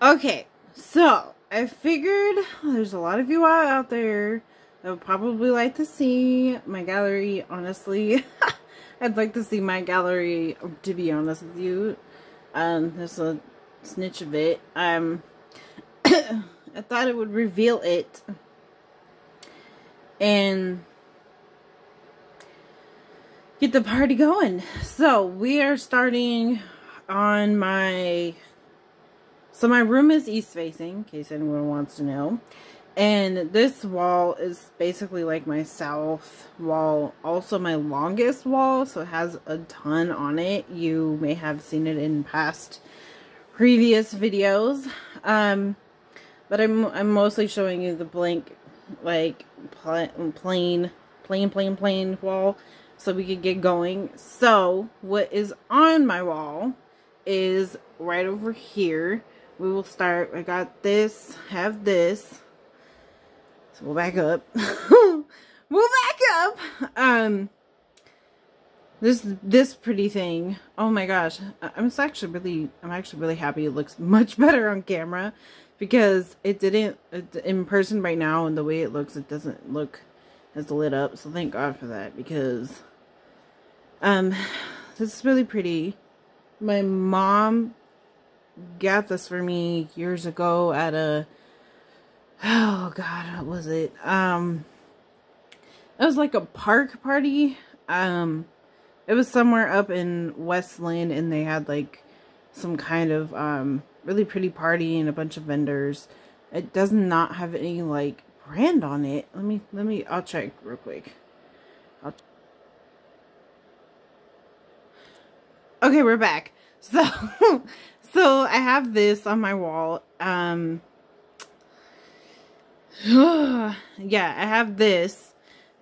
Okay, so I figured there's a lot of you out there that would probably like to see my gallery. Honestly, I'd like to see my gallery, to be honest with you. There's a snitch of it. I thought it would reveal it and get the party going. So we are starting on my... So my room is east facing, in case anyone wants to know. And this wall is basically like my south wall. Also my longest wall, so it has a ton on it. You may have seen it in past previous videos. But I'm mostly showing you the blank, like plain wall, so we could get going. So what is on my wall is right over here. We will start. I got this, have this. So we'll back up. We'll back up. This pretty thing. Oh my gosh. I'm actually really happy it looks much better on camera, because it didn't in person right now, and the way it looks, it doesn't look as lit up. So thank God for that, because this is really pretty. My mom got this for me years ago at a, oh god, what was it? It was like a park party. It was somewhere up in Westland, and they had like some kind of really pretty party and a bunch of vendors. It does not have any like brand on it. I'll check real quick. Okay, we're back. So so I have this on my wall. Yeah, I have this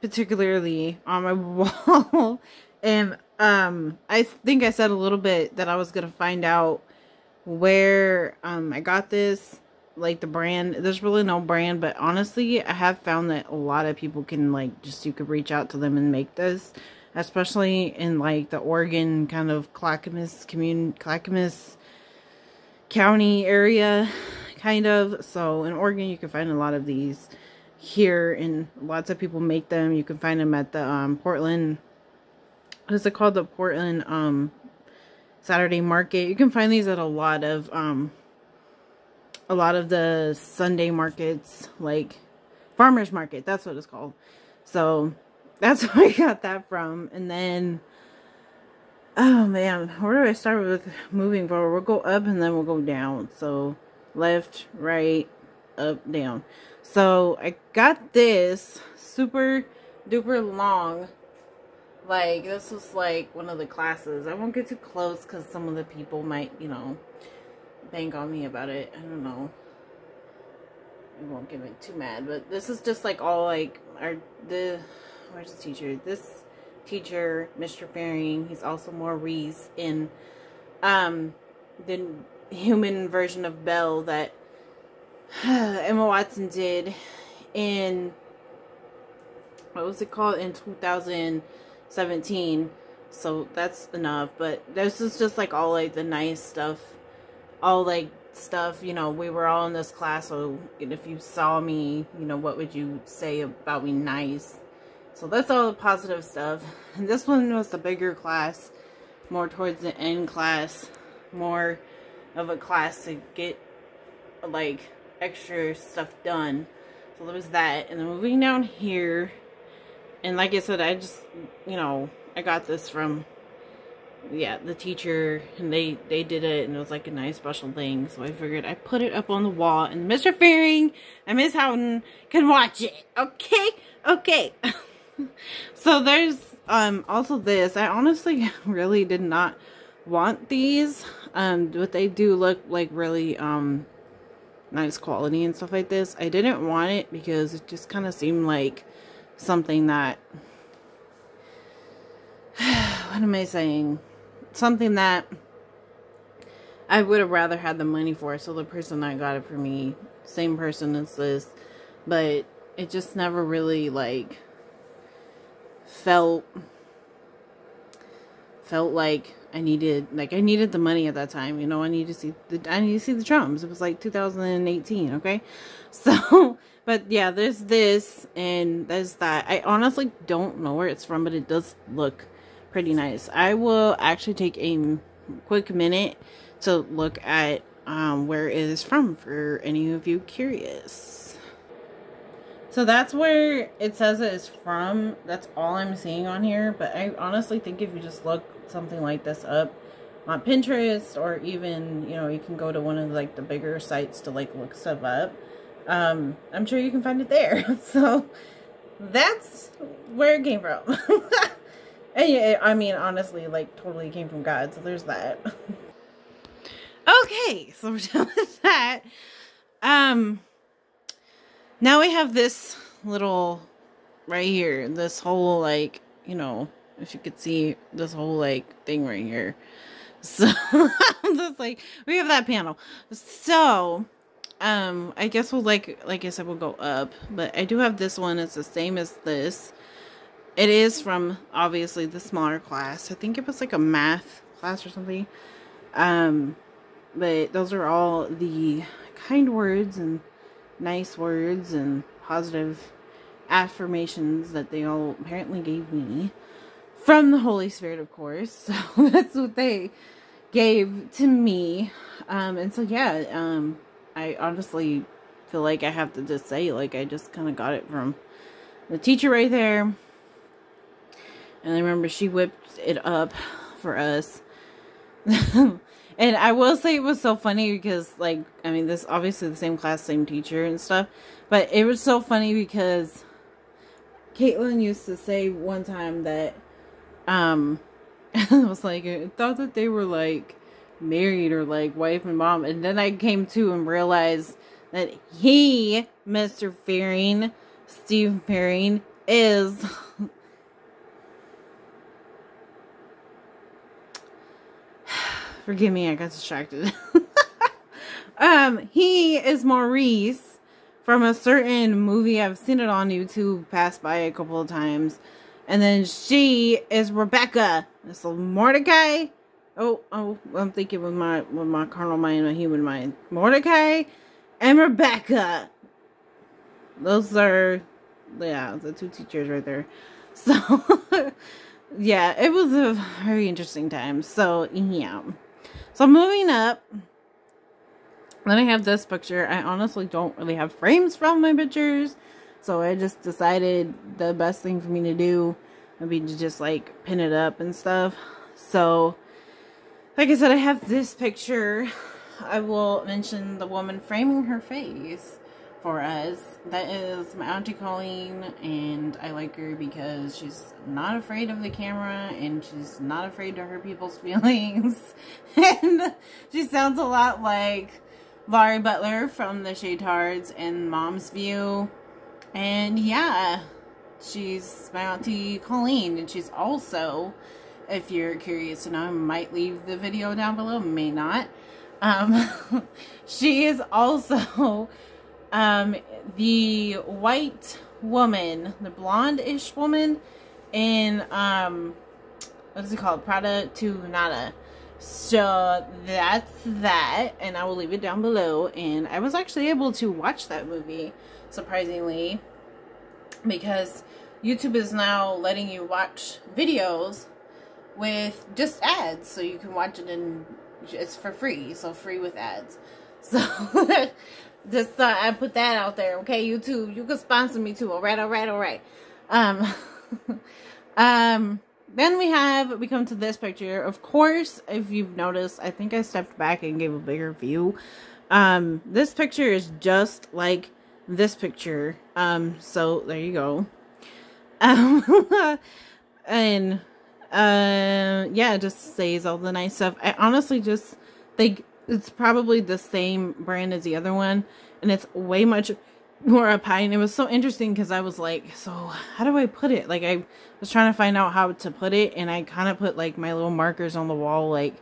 particularly on my wall. And I think I said a little bit that I was gonna find out where I got this, like the brand. There's really no brand, but honestly I have found that a lot of people can, like, you could reach out to them and make this, especially in like the Oregon kind of Clackamas County area, kind of. So in Oregon you can find a lot of these here, and lots of people make them. You can find them at the Portland, what is it called, the Portland Saturday market. You can find these at a lot of the Sunday markets, like farmers market, that's what it's called. So that's where I got that from. And then, oh man, where do I start with moving forward? We'll go up and then we'll go down. So left, right, up, down. So I got this super duper long. Like, this was like one of the classes. I won't get too close because some of the people might, you know, bang on me about it. I don't know. I won't get me too mad. But this is just like all like where's the teacher? This teacher, Mr. Faring, he's also Maurice in the human version of Belle that Emma Watson did in, what was it called, in 2017. So that's enough. But this is just like all like the nice stuff, all like stuff, you know, we were all in this class, so if you saw me, you know, what would you say about me? Nice. So that's all the positive stuff. And this one was the bigger class, more towards the end class, more of a class to get like extra stuff done. So there was that. And then moving down here, and like I said, I just, you know, I got this from, yeah, the teacher, and they did it, and it was like a nice special thing. So I figured I'd put it up on the wall, and Mr. Faring and Miss Houghton can watch it. Okay. So there's also this. I honestly really did not want these, but they do look like really nice quality and stuff like this. I didn't want it because it just kind of seemed like something that what am I saying? Something that I would have rather had the money for. So the person that got it for me, same person as this, but it just never really like felt felt like I needed the money at that time. You know, I need to see the drums. It was like 2018, okay? So, but yeah, there's this and there's that. I honestly don't know where it's from, but it does look pretty nice. I will actually take a quick minute to look at where it is from for any of you curious. So that's where it says it is from. That's all I'm seeing on here. But I honestly think if you just look something like this up on Pinterest, or even, you know, you can go to one of like the bigger sites to like look stuff up. I'm sure you can find it there. So that's where it came from. And yeah, I mean, honestly, like totally came from God. So there's that. Okay, so we're done with that. Now we have this little right here, this whole, like, you know, if you could see this whole, like, thing right here. So, just like, we have that panel. So, I guess we'll, like I said, we'll go up. But I do have this one. It's the same as this. It is from, obviously, the smaller class. I think it was, like, a math class or something. But those are all the kind words and nice words and positive affirmations that they all apparently gave me from the Holy Spirit, of course. So that's what they gave to me. And so yeah, I honestly feel like I have to just say, like, I just kind of got it from the teacher right there. And I remember she whipped it up for us. And I will say it was so funny because, like, I mean, this obviously the same class, same teacher and stuff. But it was so funny because Caitlin used to say one time that, I was like, I thought that they were, like, married or, like, wife and mom. And then I came to and realized that he, Mr. Fearing, Steve Fearing, is... Forgive me, I got distracted. He is Maurice from a certain movie. I've seen it on YouTube, passed by a couple of times. And then she is Rebecca. So Mordecai. Oh, I'm thinking with my carnal mind and human mind. Mordecai and Rebecca. Those are, yeah, the two teachers right there. So, yeah, it was a very interesting time. So, yeah. So moving up, then I have this picture. I honestly don't really have frames from my pictures, so I just decided the best thing for me to do would be to just like pin it up and stuff. So, like I said, I have this picture. I will mention the woman framing her face for us. That is my Auntie Colleen, and I like her because she's not afraid of the camera and she's not afraid to hurt people's feelings. And she sounds a lot like Laurie Butler from the Shaytards and Mom's View. And yeah, she's my Auntie Colleen, and she's also, if you're curious to know, I might leave the video down below, may not. She is also the white woman, the blonde-ish woman in, what is it called? Prada to Nada. So that's that, and I will leave it down below. And I was actually able to watch that movie, surprisingly, because YouTube is now letting you watch videos with just ads, so you can watch it and it's for free, so free with ads. So just thought I'd put that out there, okay? YouTube, you can sponsor me too. All right. Then we come to this picture. Of course, if you've noticed, I think I stepped back and gave a bigger view. This picture is just like this picture. So there you go. And yeah, it just says all the nice stuff. I honestly just think it's probably the same brand as the other one, and it's way much more up high. And it was so interesting because I was like, so how do I put it? Like, I was trying to find out how to put it, and I kind of put like my little markers on the wall, like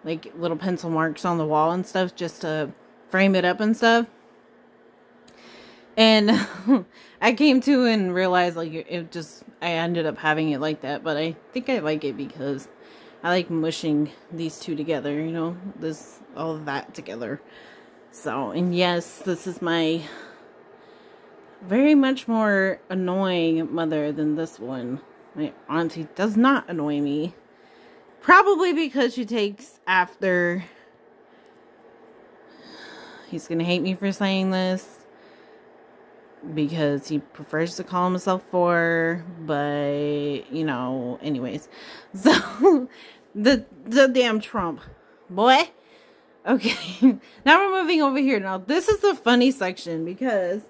little pencil marks on the wall and stuff, just to frame it up and stuff. And I came to and realized, like, it just, I ended up having it like that. But I think I like it because I like mushing these two together, you know, this, all of that together. So, and yes, this is my very much more annoying mother than this one. My auntie does not annoy me. Probably because she takes after... He's gonna hate me for saying this, because he prefers to call himself 4, but, you know, anyways. So, the damn Trump. Boy. Okay. Now we're moving over here. Now, this is the funny section, because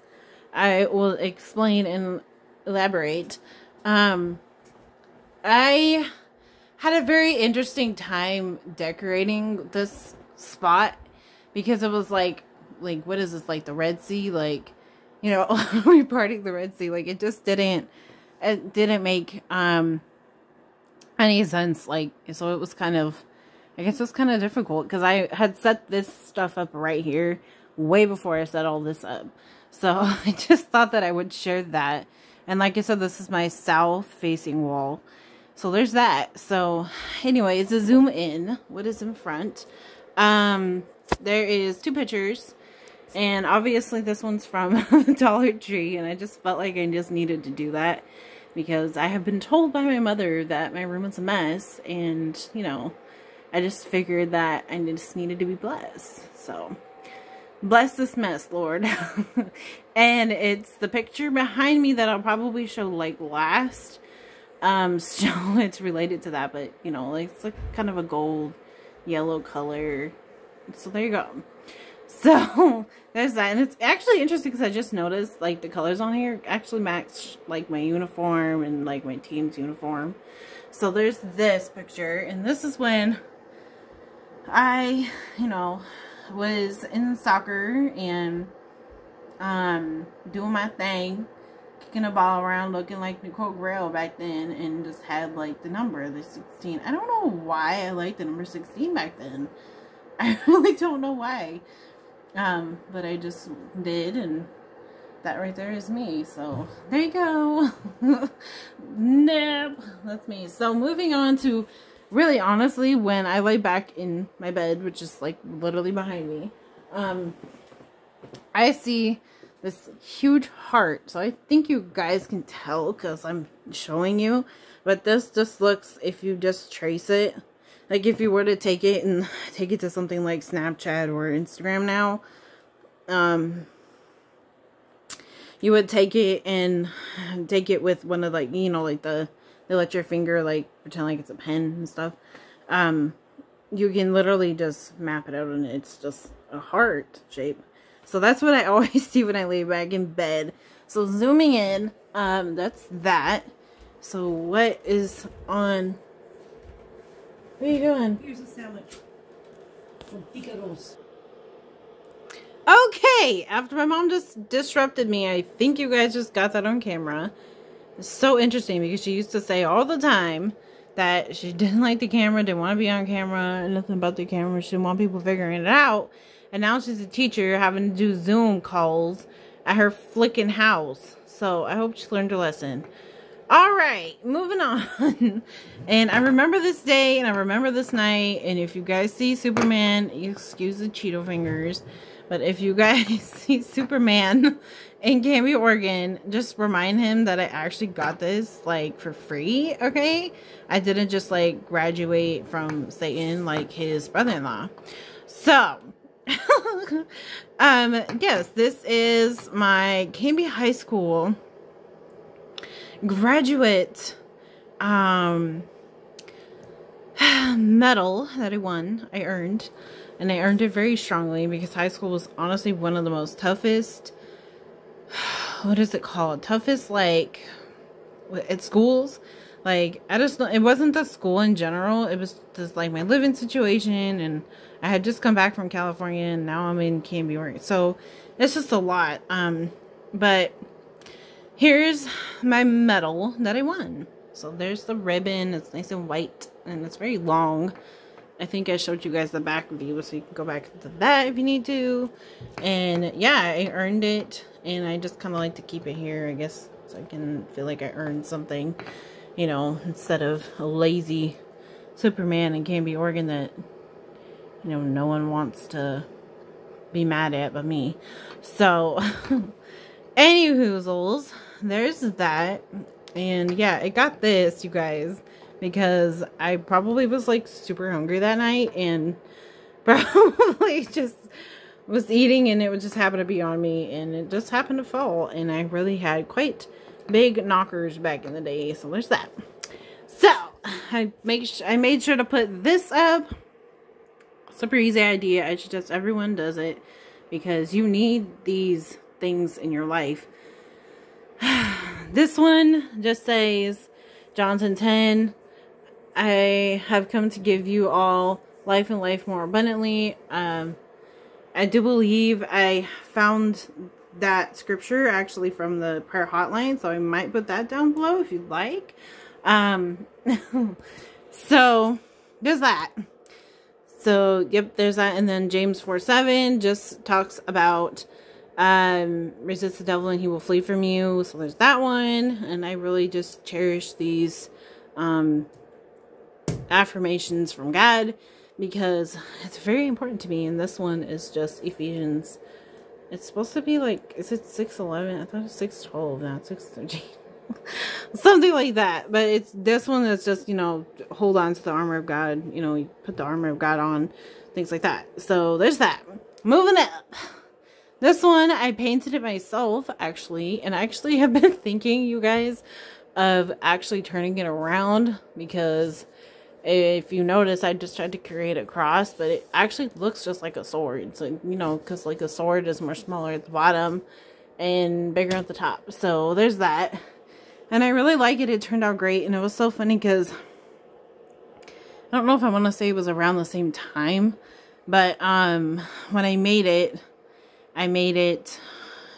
I will explain and elaborate. I had a very interesting time decorating this spot, because it was like, what is this, like the Red Sea? Like, you know, we're parting the Red Sea. Like, it just didn't make, any sense. Like, so it was kind of, I guess it was kind of difficult, because I had set this stuff up right here way before I set all this up. So I just thought that I would share that. And like I said, this is my south facing wall. So there's that. So anyways, to zoom in, what is in front? There is 2 pictures. And obviously this one's from Dollar Tree, and I just felt like I just needed to do that, because I have been told by my mother that my room is a mess, and, you know, I just figured that I just needed to be blessed. So, bless this mess, Lord. And it's the picture behind me that I'll probably show, like, last. So it's related to that, but, you know, like, it's like kind of a gold yellow color. So there you go. So there's that, and it's actually interesting because I just noticed, like, the colors on here actually match, like, my uniform and, like, my team's uniform. So there's this picture, and this is when I, you know, was in soccer and doing my thing, kicking a ball around, looking like Nicole Grail back then, and just had, like, the number, the 16. I don't know why I liked the number 16 back then. I really don't know why. But I just did, and that right there is me. So there you go. Nope, that's me. So moving on to, really honestly, when I lay back in my bed, which is like literally behind me, I see this huge heart. So I think you guys can tell because I'm showing you, but this just looks, if you just trace it, like if you were to take it and take it to something like Snapchat or Instagram now, you would take it and take it with one of, like, you know, like they let your finger, like, pretend like it's a pen and stuff. You can literally just map it out, and it's just a heart shape. So that's what I always see when I lay back in bed. So zooming in, that's that. So what is on... Where are you going? Here's a salad from Picaros. Okay, after my mom just disrupted me, I think you guys just got that on camera. It's so interesting because she used to say all the time that she didn't like the camera, didn't want to be on camera, nothing about the camera. She didn't want people figuring it out. And now she's a teacher having to do Zoom calls at her flicking house. So I hope she learned her lesson. Alright, moving on. And I remember this day and I remember this night. And if you guys see Superman, excuse the Cheeto fingers, but if you guys see Superman in Canby, Oregon, just remind him that I actually got this, like, for free, okay? I didn't just, like, graduate from Satan like his brother-in-law. So, yes, this is my Canby High School graduate medal that I earned, and I earned it very strongly because high school was honestly one of the most toughest, what is it called, toughest, like, at schools. Like, I just, it wasn't the school in general, it was just like my living situation, and I had just come back from California and now I'm in Canby, Oregon, so it's just a lot. But here's my medal that I won. So there's the ribbon. It's nice and white, and it's very long. I think I showed you guys the back view, so you can go back to that if you need to. And yeah, I earned it, and I just kind of like to keep it here, I guess, so I can feel like I earned something, you know, instead of a lazy Superman and Canby Organ that, you know, no one wants to be mad at but me. So, anywhoozles, there's that. And yeah, I got this, you guys, because I probably was like super hungry that night and probably just was eating and it would just happen to be on me and it just happened to fall. And I really had quite big knockers back in the day. So there's that. So I made sure to put this up. Super easy idea. I suggest everyone does it because you need these things in your life. This one just says, Johnson 10, I have come to give you all life and life more abundantly. I do believe I found that scripture actually from the prayer hotline, so I might put that down below if you'd like. So there's that. So yep, there's that. And then James 4:7 just talks about resist the devil and he will flee from you. So there's that one. And I really just cherish these affirmations from God because it's very important to me. And this one is just Ephesians. It's supposed to be like, is it 6:11? I thought it was 6:12. Now it's 6:13. Something like that. But it's this one that's just, you know, hold on to the armor of God. You know, you put the armor of God on. Things like that. So there's that. Moving up. This one, I painted it myself, actually. And I actually have been thinking, you guys, of actually turning it around. Because if you notice, I just tried to create a cross. But it actually looks just like a sword. So, you know, because like a sword is more smaller at the bottom and bigger at the top. So there's that. And I really like it. It turned out great. And it was so funny because I don't know if I want to say it was around the same time. But when I made it,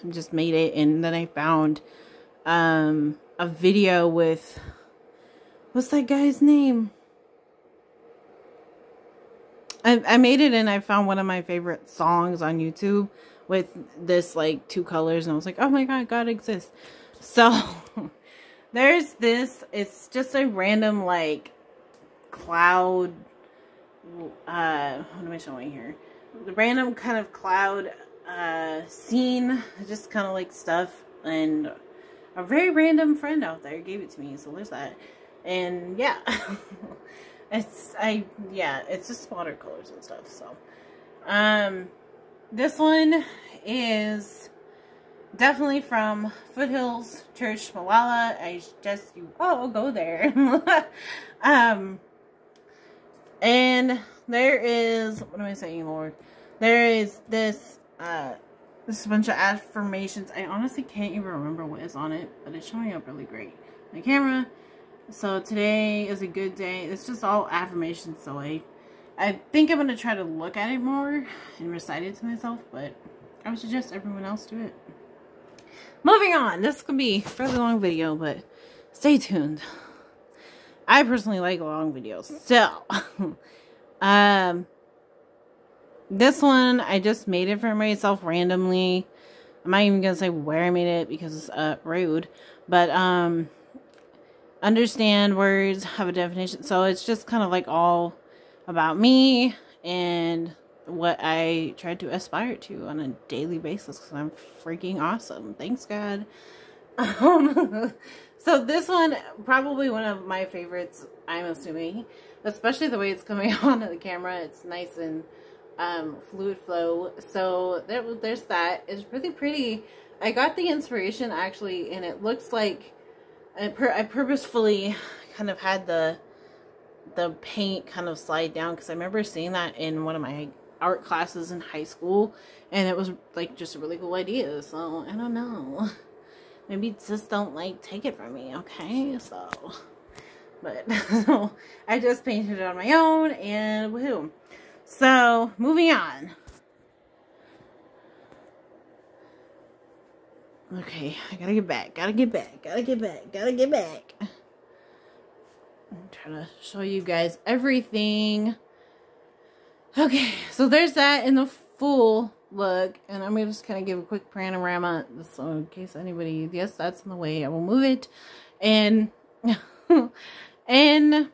just made it. And then I found a video with, what's that guy's name? I made it and I found one of my favorite songs on YouTube with this like 2 colors. And I was like, oh my God, God exists. So there's this. It's just a random like cloud. What am I showing here? The random kind of cloud scene. Just kind of like stuff. And a very random friend out there gave it to me. So there's that. And yeah. It's just watercolors and stuff. So this one is definitely from Foothills Church, Malala. I suggest you all go there. And there is, what am I saying, Lord? There is this this bunch of affirmations. I honestly can't even remember what is on it, but it's showing up really great on my camera. So today is a good day. It's just all affirmations. So I think I'm going to try to look at it more and recite it to myself. But I would suggest everyone else do it. Moving on. This could be a fairly long video, but stay tuned. I personally like long videos. So, this one, I just made it for myself randomly. I'm not even going to say where I made it because it's rude. But, understand words have a definition. So it's just kind of like all about me and what I try to aspire to on a daily basis because I'm freaking awesome. Thanks, God. So this one, probably one of my favorites, I'm assuming, especially the way it's coming on the camera. It's nice and fluid flow. So there's that. It's really pretty. I got the inspiration actually, and it looks like I purposefully kind of had the paint kind of slide down because I remember seeing that in one of my art classes in high school, and it was like just a really cool idea. So I don't know, maybe just don't like take it from me, okay? So, but so I just painted it on my own, and woohoo! So moving on. Okay, I gotta get back. I'm trying to show you guys everything. Okay, so there's that in the full look. And I'm gonna just kind of give a quick panorama. So in case anybody, yes, that's in the way. I will move it. And, and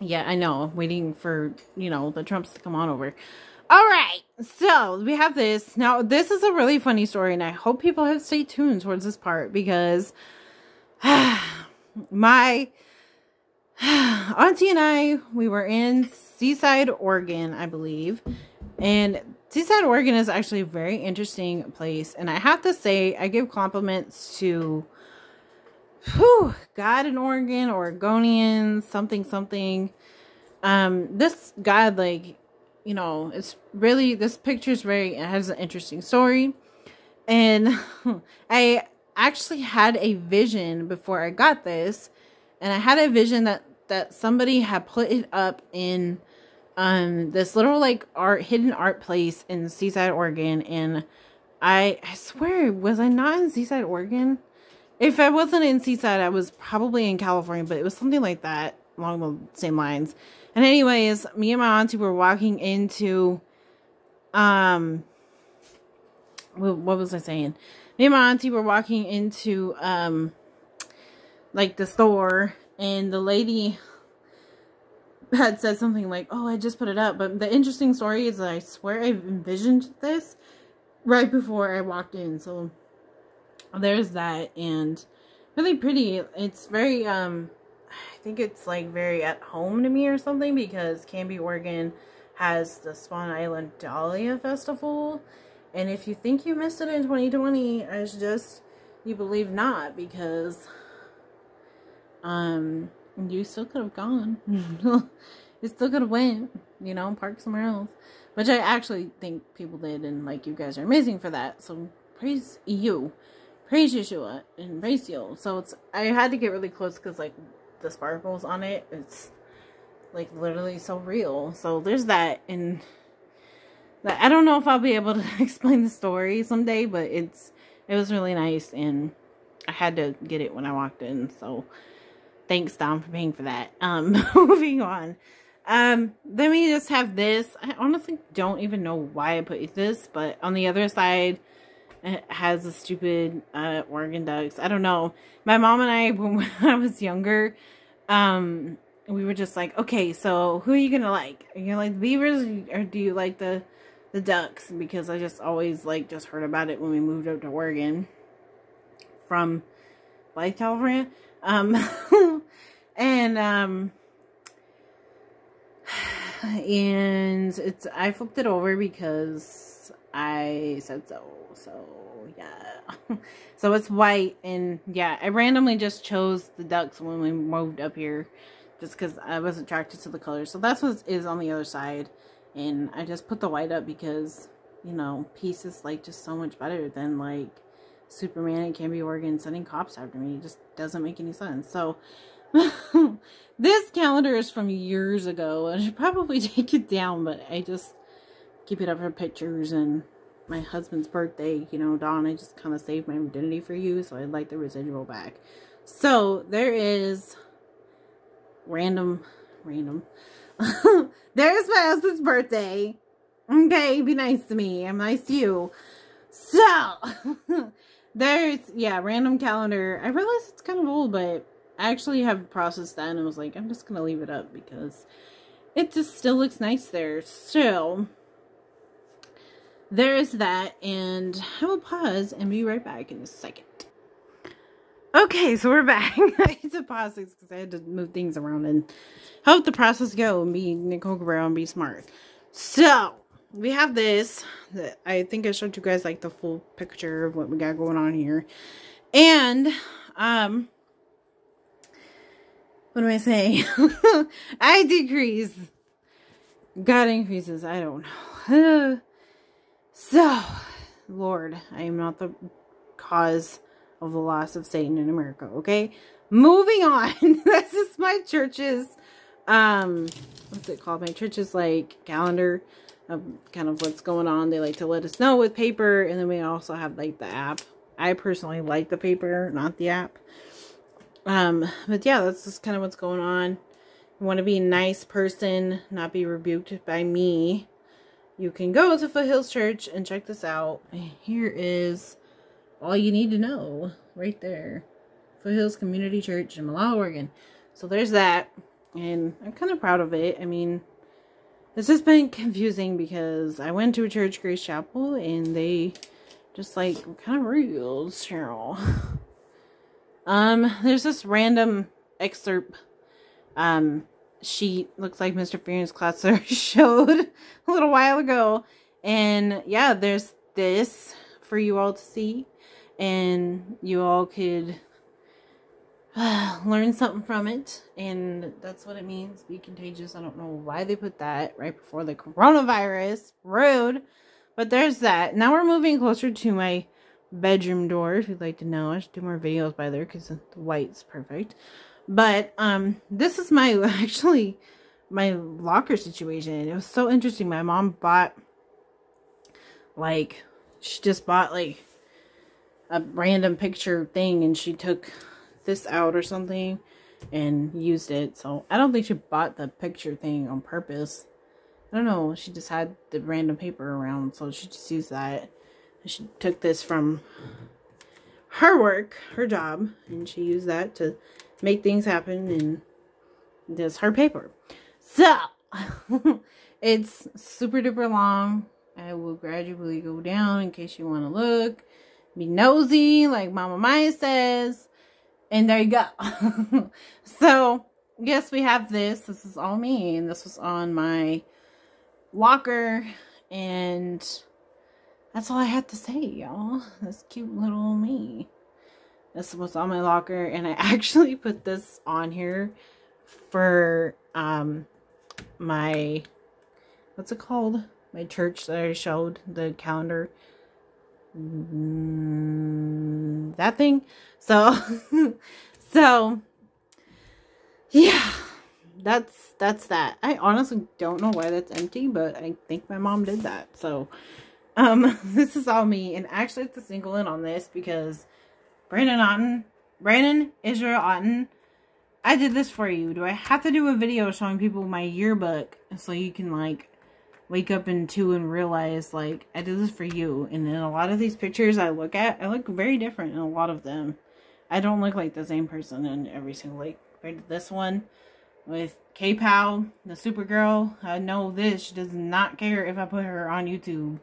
Yeah, I know. I'm waiting for, you know, the Trumps to come on over. All right. So we have this. Now, this is a really funny story, and I hope people have stayed tuned towards this part because my auntie and I, we were in Seaside, Oregon, I believe. And Seaside, Oregon is actually a very interesting place. And I have to say, I give compliments to God in Oregon, Oregonians, something. This God, like, you know, it's really, this picture is it has an interesting story. And I actually had a vision before I got this. And I had a vision that somebody had put it up in this little like hidden art place in Seaside, Oregon. And I swear, was I not in Seaside, Oregon? If I wasn't in Seaside, I was probably in California, but it was something like that along the same lines. And anyways, me and my auntie were walking into what was I saying? Me and my auntie were walking into like the store, and the lady had said something like, "Oh, I just put it up." But the interesting story is that I swear I envisioned this right before I walked in. So there's that, and really pretty. It's very I think it's like very at home to me or something, because Canby, Oregon has the Swan Island Dahlia Festival. And if you think you missed it in 2020, I suggest you believe not, because you still could have gone. You still could have went, you know, parked somewhere else. Which I actually think people did, and like, you guys are amazing for that. So praise you. Praise Yeshua and praise you. So I had to get really close because like the sparkles on it, it's like literally so real. So there's that. And I don't know if I'll be able to explain the story someday, but it was really nice, and I had to get it when I walked in. So thanks, Dom, for paying for that. Moving on. Then we just have this. I honestly don't even know why I put this, but on the other side, it has the stupid Oregon Ducks. I don't know. My mom and I, when I was younger, we were just like, okay, so who are you gonna like? Are you gonna like the Beavers, or do you like the Ducks? Because I just always like just heard about it when we moved up to Oregon from Blythe, California. And I flipped it over because I said so. So yeah. So it's white, and yeah, I randomly just chose the Ducks when we moved up here, just because I was attracted to the colors. So that's what is on the other side, and I just put the white up because, you know, peace is like just so much better than like Superman and Canby, Oregon sending cops after me. It just doesn't make any sense. So this calendar is from years ago. I should probably take it down, but I just keep it up for pictures. And my husband's birthday, you know, Dawn, I just kind of saved my virginity for you, so I'd like the residual back. So there is random there's my husband's birthday. Okay, be nice to me. I'm nice to you. So there's, yeah, random calendar. I realize it's kind of old, but I actually have processed that, and I was like, I'm just gonna leave it up because it just still looks nice there. So there is that, and I will pause and be right back in a second. Okay, so we're back. I had to pause this because I had to move things around and help the process go and be Nicole Guerrero and be smart. So we have this. I think I showed you guys like the full picture of what we got going on here. And what do I say? I decrease. God increases. I don't know. So, Lord, I am not the cause of the loss of Satan in America, okay? Moving on. This is my church's, what's it called? My church's, like, calendar of kind of what's going on. They like to let us know with paper, and then we also have, like, the app. I personally like the paper, not the app. But yeah, that's just kind of what's going on. You want to be a nice person, not be rebuked by me. You can go to Foothills Church and check this out. Here is all you need to know right there. Foothills Community Church in Malala, Oregon. So there's that. And I'm kind of proud of it. I mean, it's just been confusing because I went to a church, Grace Chapel, and they just like kind of rude, Cheryl. There's this random excerpt sheet, looks like Mr. Fearon's class showed a little while ago. And yeah, there's this for you all to see. And you all could learn something from it. And that's what it means, be contagious. I don't know why they put that right before the coronavirus. Rude. But there's that. Now we're moving closer to my bedroom door, if you'd like to know. I should do more videos by there because the white's perfect. But this is my my locker situation. It was so interesting. My mom bought she just bought like a random picture thing, and she took this out or something and used it. So I don't think she bought the picture thing on purpose. I don't know. She just had the random paper around, so she just used that. And she took this from her work, her job, and she used that to make things happen, and this her paper. So it's super duper long. I will gradually go down in case you want to look, be nosy like Mama Maya says, and there you go. So yes, we have this is all me, and this was on my locker, and that's all I had to say, y'all. This cute little me. This was on my locker, and I actually put this on here for my, what's it called? My church that I showed, the calendar. That thing. So, so, yeah, that's that. I honestly don't know why that's empty, but I think my mom did that. So, this is all me, and actually I have to single in on this because Brandon Israel Otten, I did this for you. Do I have to do a video showing people my yearbook so you can like wake up into and realize like I did this for you? And in a lot of these pictures I look very different in a lot of them. I don't look like the same person in every single, like compared to this one with K-Pow, the Supergirl. I know this, she does not care if I put her on YouTube.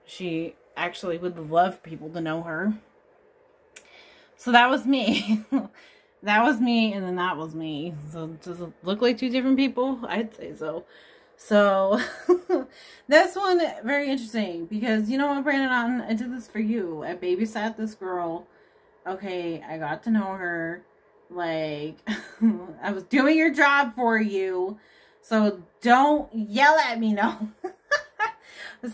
She actually would love people to know her. So that was me. That was me, and then that was me. So does it look like two different people? I'd say so. So this one, very interesting, because you know what, Brandon, I did this for you. I babysat this girl. Okay, I got to know her. Like, I was doing your job for you. So don't yell at me, no.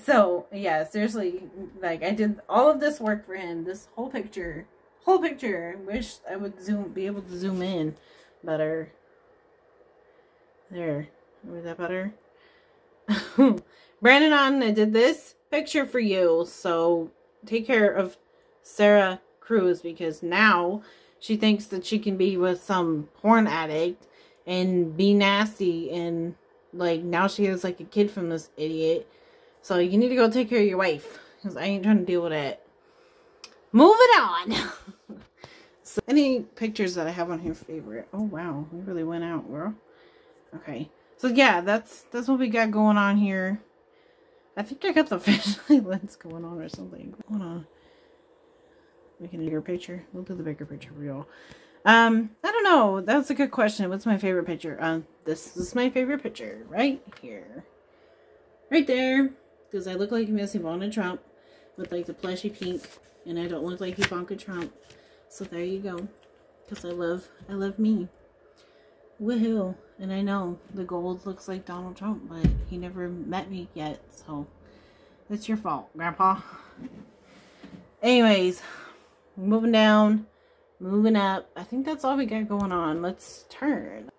So, yeah, seriously, like, I did all of this work for him. This whole picture. I wish I would be able to zoom in better. There. Was that better? Brandon, I did this picture for you. So take care of Sarah Cruz, because now she thinks that she can be with some porn addict and be nasty, and like now she has like a kid from this idiot. So you need to go take care of your wife, because I ain't trying to deal with that. Moving on. So any pictures that I have on here favorite. Oh wow, we really went out, girl. Okay. So yeah, that's what we got going on here. I think I got the fisheye lens going on or something. Hold on. We can do a bigger picture. We'll do the bigger picture for y'all. I don't know. That's a good question. What's my favorite picture? This is my favorite picture right here. Right there. Because I look like Miss Ivana Trump with like the plushy pink, and I don't look like Ivanka Trump. So there you go. Because I love me. Woohoo. And I know the gold looks like Donald Trump, but he never met me yet, so it's your fault, Grandpa. Anyways, moving down, moving up. I think that's all we got going on. Let's turn.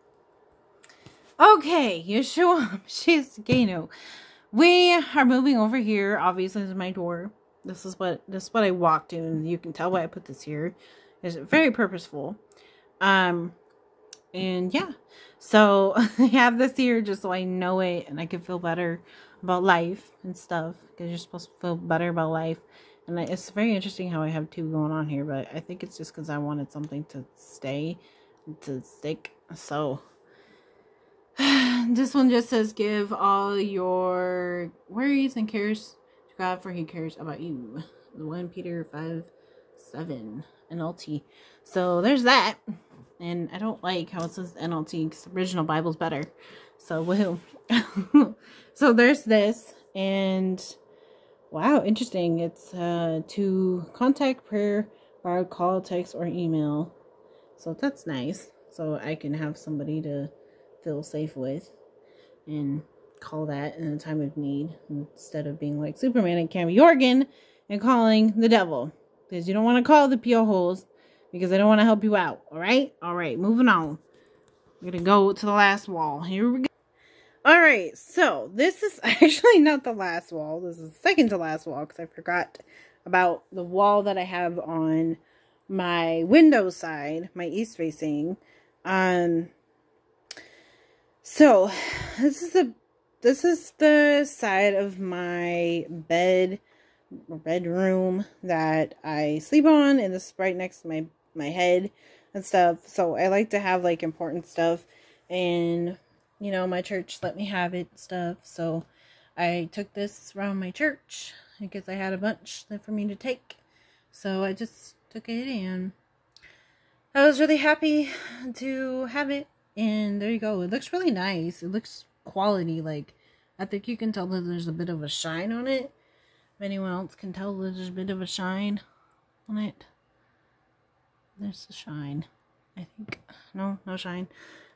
Okay, Yeshua Shizgenu. We are moving over here. Obviously, this is my door. This is what I walked in, and you can tell why I put this here. It's very purposeful. And yeah, so I have this here just so I know it, and I can feel better about life and stuff, because you're supposed to feel better about life. And it's very interesting how I have two going on here, but I think it's just because I wanted something to stick. So this one just says, give all your worries and cares to God, for he cares about you. 1 Peter 5:7 NLT. So there's that. And I don't like how it says NLT because the original Bible's better. So woohoo. So there's this. And wow, interesting. It's to contact, prayer, or call, text, or email. So that's nice. So I can have somebody to feel safe with and call that in a time of need instead of being like Superman and Cammy Organ and calling the devil, because you don't want to call the pure holes because they don't want to help you out. All right, moving on. We're gonna go to the last wall. Here we go. All right, so this is actually not the last wall. This is the second to last wall because I forgot about the wall that I have on my window side, my east facing. So this is the side of my bedroom that I sleep on, and this is right next to my head and stuff. So I like to have like important stuff, and you know, my church let me have it and stuff. So I took this around my church because I had a bunch for me to take. So I just took it, and I was really happy to have it. And there you go. It looks really nice. It looks quality. Like, I think you can tell that there's a bit of a shine on it. If anyone else can tell that there's a bit of a shine on it. There's a shine. I think. No shine.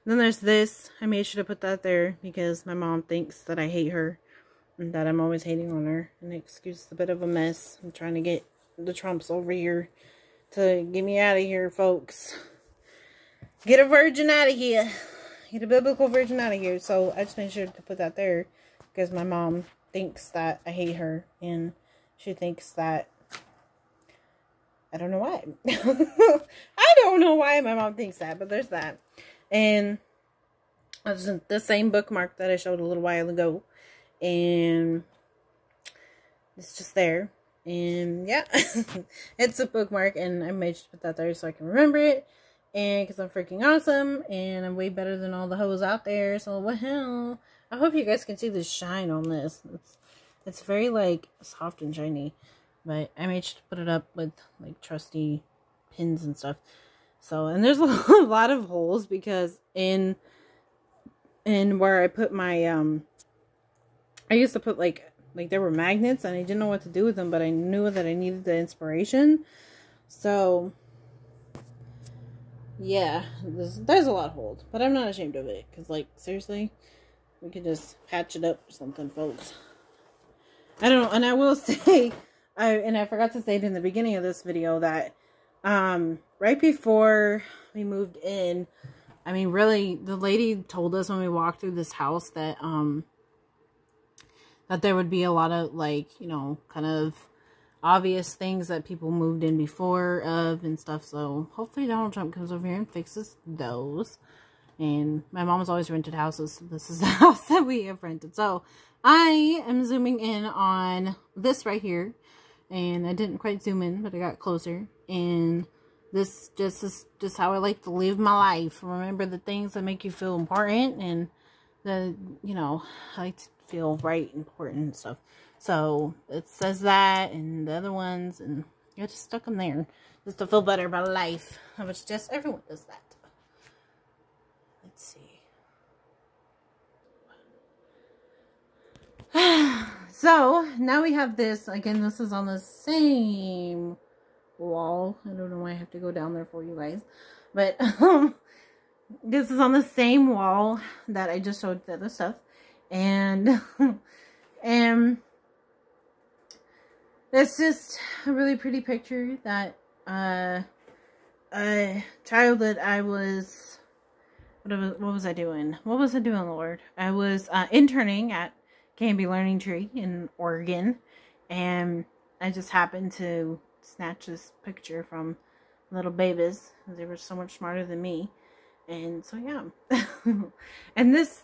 And then there's this. I made sure to put that there because my mom thinks that I hate her. And that I'm always hating on her. And excuse a bit of a mess. I'm trying to get the Trumps over here to get me out of here, folks. Get a virgin out of here. Get a biblical virgin out of here. So I just made sure to put that there because my mom thinks that I hate her, and she thinks that I don't know why. I don't know why my mom thinks that, but there's that. And it's the same bookmark that I showed a little while ago, and it's just there. And yeah, it's a bookmark, and I made sure to put that there so I can remember it. And because I'm freaking awesome, and I'm way better than all the hoes out there. So what hell? I hope you guys can see the shine on this. It's very like soft and shiny, but I made sure to put it up with like trusty pins and stuff. So, and there's a lot of holes because in where I put my I used to put like there were magnets, and I didn't know what to do with them, but I knew that I needed the inspiration. So yeah, there's a lot of holes, but I'm not ashamed of it, because, like, seriously, we could just patch it up or something, folks. I don't know, and I will say, I forgot to say it in the beginning of this video, that, right before we moved in, I mean, really, the lady told us when we walked through this house that, that there would be a lot of, like, you know, kind of obvious things that people moved in before of and stuff. So hopefully Donald Trump comes over here and fixes those. And my mom's always rented houses, so this is the house that we have rented. So I am zooming in on this right here, and I didn't quite zoom in, but I got closer. And this is just how I like to live my life. Remember the things that make you feel important, and the, you know, I like to feel right, important and stuff. So it says that, and the other ones, and I just stuck them there just to feel better about life. I would suggest everyone does that. Let's see. So now we have this. Again, this is on the same wall. I don't know why I have to go down there for you guys, but this is on the same wall that I just showed the other stuff, and it's just a really pretty picture that a child that I was, what was I doing? What was I doing, Lord? I was interning at Canby Learning Tree in Oregon, and I just happened to snatch this picture from little babies. They were so much smarter than me, and so yeah. And this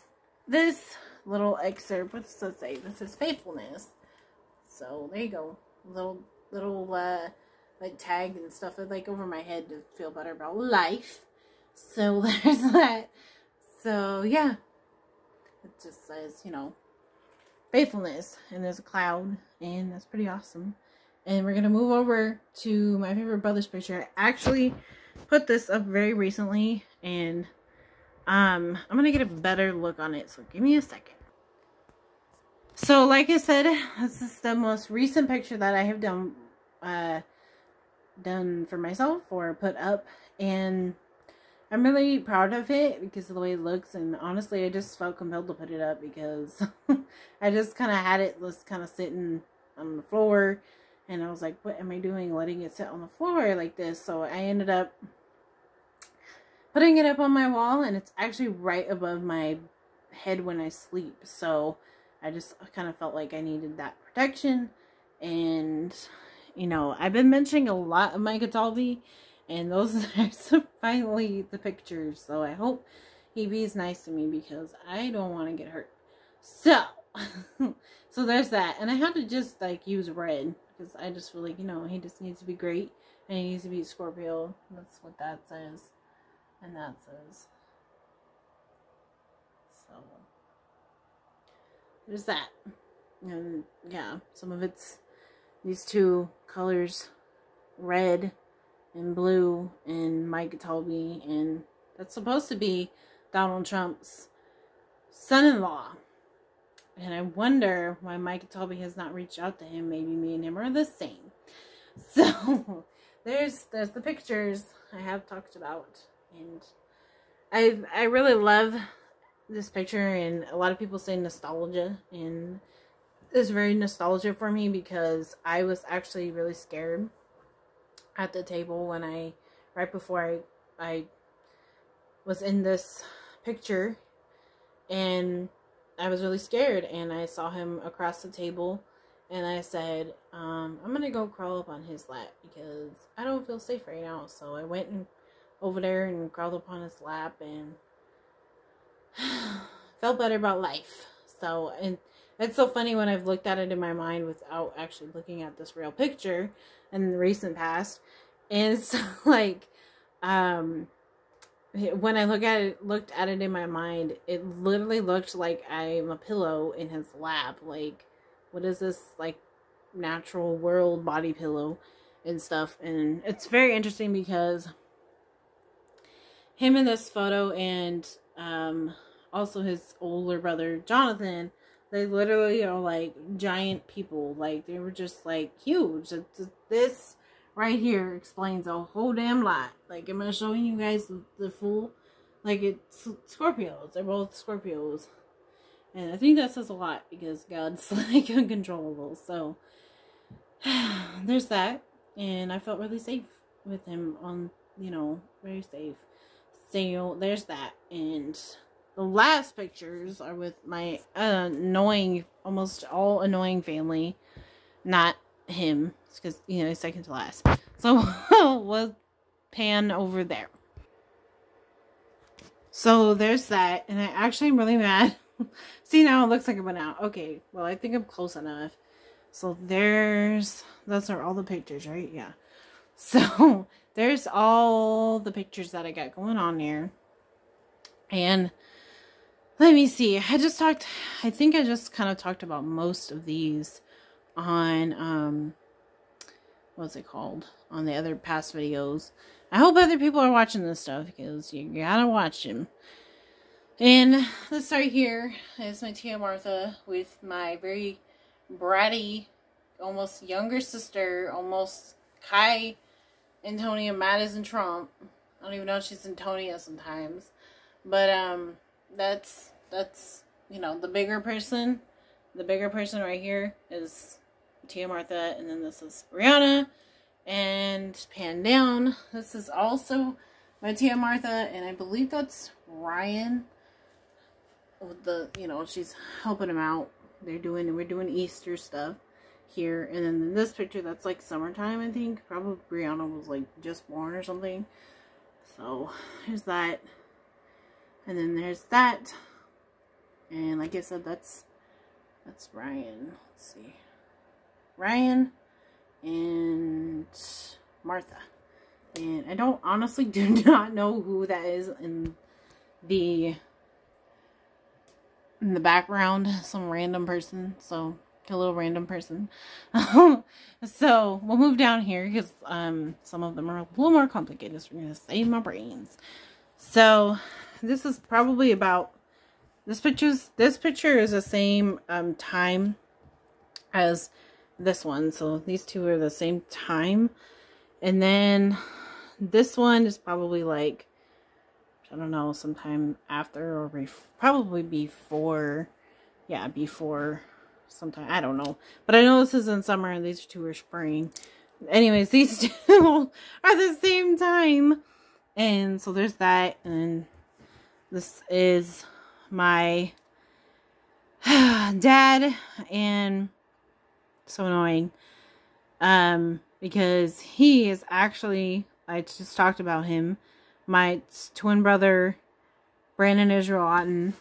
little excerpt, what does it say? This is faithfulness. So there you go. Little like tag and stuff like over my head to feel better about life. So there's that. So yeah, It just says, you know, faithfulness. And there's a cloud. And that's pretty awesome. And we're going to move over to my favorite brothers picture. I actually put this up very recently. And I'm going to get a better look on it. So give me a second. So like I said, this is the most recent picture that I have done for myself or put up. And I'm really proud of it because of the way it looks, and honestly I just felt compelled to put it up because I just kind of had it just kind of sitting on the floor, and I was like, what am I doing letting it sit on the floor like this? So I ended up putting it up on my wall, and it's actually right above my head when I sleep. So I just kind of felt like I needed that protection. And you know, I've been mentioning a lot of Micah Talby, and those are finally the pictures. So I hope he be's nice to me because I don't want to get hurt. So, so there's that. And I had to just like use red because I just feel like, you know, he just needs to be great. And he needs to be a Scorpio. That's what that says. And that says. So, there's that. And yeah, some of it's these two colors, red and blue, and Micah Talby, and that's supposed to be Donald Trump's son-in-law. And I wonder why Micah Talby has not reached out to him. Maybe me and him are the same. So there's the pictures I have talked about, and I really love this picture, and a lot of people say nostalgia, and it's very nostalgia for me because I was actually really scared at the table when right before I was in this picture, and I was really scared, and I saw him across the table, and I said, I'm gonna go crawl up on his lap because I don't feel safe right now. So I went over there and crawled up on his lap and felt better about life. So, and it's so funny when I've looked at it in my mind without actually looking at this real picture in the recent past. And it's like, when I looked at it in my mind, it literally looked like I'm a pillow in his lap. Like, what is this, like, natural world body pillow and stuff. And it's very interesting because him in this photo and also his older brother Jonathan, they literally are like giant people. Like, they were just like huge. This right here explains a whole damn lot. Like, I'm gonna show you guys the full, like, it's Scorpios. They're both Scorpios. And I think that says a lot because God's like uncontrollable. So there's that. And I felt really safe with him on, you know, very safe. So there's that. And the last pictures are with my annoying, almost all annoying family. Not him, because, you know, he's second to last. So we'll pan over there. So there's that. And I actually am really mad. See, now it looks like it went out. Okay, well, I think I'm close enough. So those are all the pictures, right? Yeah. So there's all the pictures that I got going on there. And let me see. I think I just kind of talked about most of these on, what's it called? On the other past videos. I hope other people are watching this stuff because you gotta watch them. And this right here is my Tia Martha with my very bratty, almost younger sister, almost Kai Antonia Madison Trump. I don't even know if she's Antonia sometimes. But that's you know, the bigger person. The bigger person right here is Tia Martha, and then this is Brianna. And pan down, this is also my Tia Martha, and I believe that's Ryan. With the, you know, she's helping him out. We're doing Easter stuff here. And then in this picture, that's like summertime, I think. Probably Brianna was like just born or something. So here's that. And then there's that. And like I said, that's Ryan. Let's see. Ryan and Martha. And I honestly do not know who that is in the in the background, some random person. So, a little random person. So, we'll move down here because some of them are a little more complicated. So, we're going to save my brains. So, this is probably about, this picture is the same time as this one. So, these two are the same time. And then this one is probably like, I don't know, sometime after or probably before. Yeah, before sometime. I don't know. But I know this is in summer and these two are spring. Anyways, these two are the same time. And so there's that. And this is my dad. And so annoying. Because he is actually, I just talked about him, my twin brother, Brandon Israel Otten.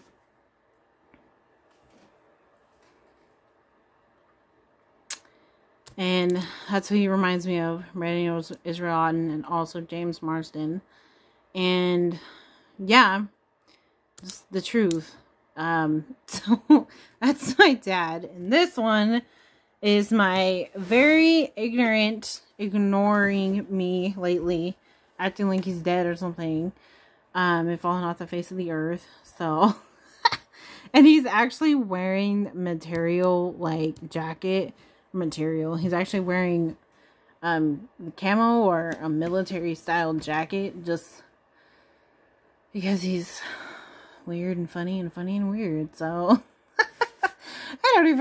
And that's who he reminds me of, Brandon Israel Otten, and also James Marsden. And yeah, just the truth. So that's my dad. And this one is my very ignorant, ignoring me lately, acting like he's dead or something, and falling off the face of the earth. So, and he's actually wearing material, like jacket material. He's actually wearing camo or a military style jacket, just because he's weird and funny and weird. So I don't even